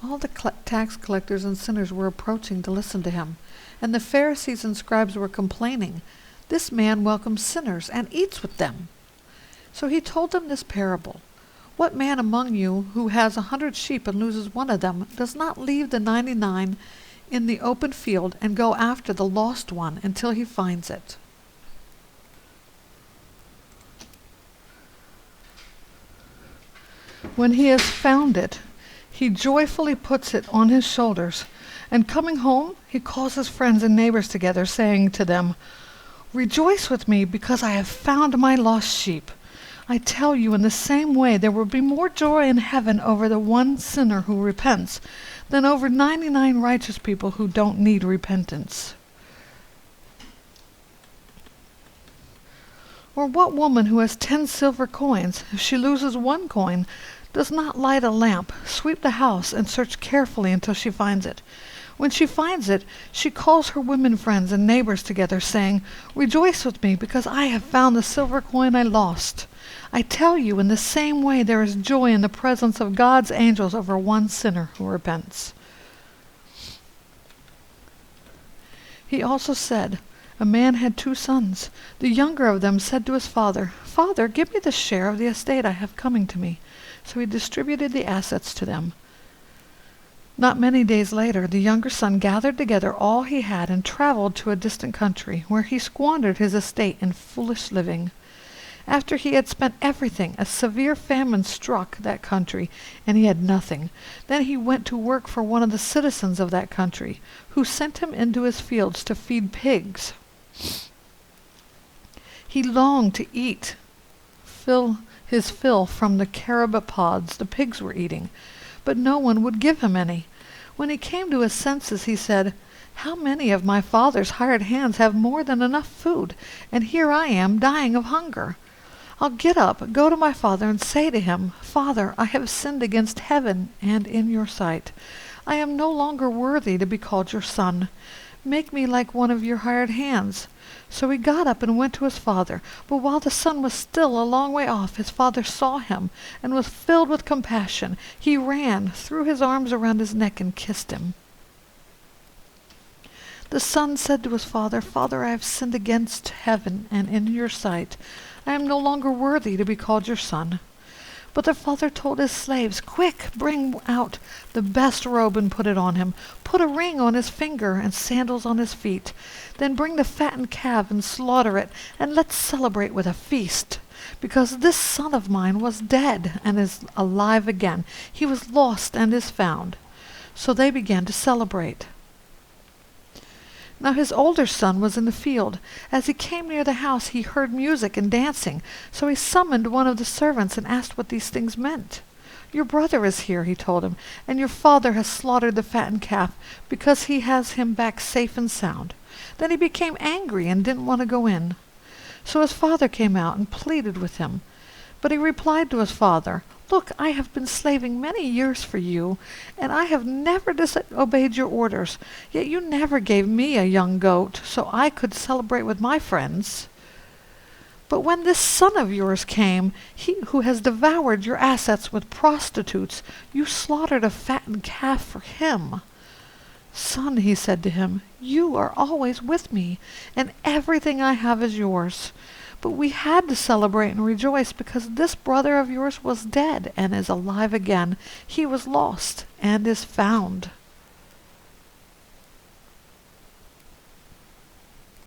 All the tax collectors and sinners were approaching to listen to him, and the Pharisees and scribes were complaining, "This man welcomes sinners and eats with them." So he told them this parable. "What man among you who has 100 sheep and loses one of them does not leave the 99 in the open field and go after the lost one until he finds it?" When he has found it, he joyfully puts it on his shoulders, and coming home, he calls his friends and neighbors together, saying to them, "Rejoice with me, because I have found my lost sheep." I tell you, in the same way, there will be more joy in heaven over the one sinner who repents than over 99 righteous people who don't need repentance. Or what woman who has 10 silver coins, if she loses one coin, does not light a lamp, sweep the house, and search carefully until she finds it? When she finds it, she calls her women friends and neighbors together, saying, "Rejoice with me, because I have found the silver coin I lost." I tell you, in the same way, there is joy in the presence of God's angels over one sinner who repents. He also said, "A man had 2 sons. The younger of them said to his father, 'Father, give me the share of the estate I have coming to me.' So he distributed the assets to them. Not many days later, the younger son gathered together all he had and traveled to a distant country, where he squandered his estate in foolish living. After he had spent everything, a severe famine struck that country, and he had nothing. Then he went to work for one of the citizens of that country, who sent him into his fields to feed pigs. He longed to eat, his fill from the carob pods the pigs were eating, but no one would give him any. When he came to his senses, he said, 'How many of my father's hired hands have more than enough food, and here I am dying of hunger? I'll get up, go to my father, and say to him, Father, I have sinned against heaven and in your sight. I am no longer worthy to be called your son. Make me like one of your hired hands.' So he got up and went to his father. But while the son was still a long way off, his father saw him and was filled with compassion. He ran, threw his arms around his neck, and kissed him. The son said to his father, 'Father, I have sinned against heaven and in your sight. I am no longer worthy to be called your son.' But the father told his slaves, 'Quick, bring out the best robe and put it on him. Put a ring on his finger and sandals on his feet. Then bring the fattened calf and slaughter it, and let's celebrate with a feast. Because this son of mine was dead and is alive again. He was lost and is found.' So they began to celebrate. Now his older son was in the field. As he came near the house, he heard music and dancing. So he summoned one of the servants and asked what these things meant. 'Your brother is here,' he told him, 'and your father has slaughtered the fattened calf, because he has him back safe and sound.' Then he became angry and didn't want to go in. So his father came out and pleaded with him. But he replied to his father, 'Look, I have been slaving many years for you, and I have never disobeyed your orders. Yet you never gave me a young goat, so I could celebrate with my friends. But when this son of yours came, he who has devoured your assets with prostitutes, you slaughtered a fattened calf for him.' 'Son,' he said to him, 'you are always with me, and everything I have is yours. But we had to celebrate and rejoice, because this brother of yours was dead and is alive again. He was lost and is found.'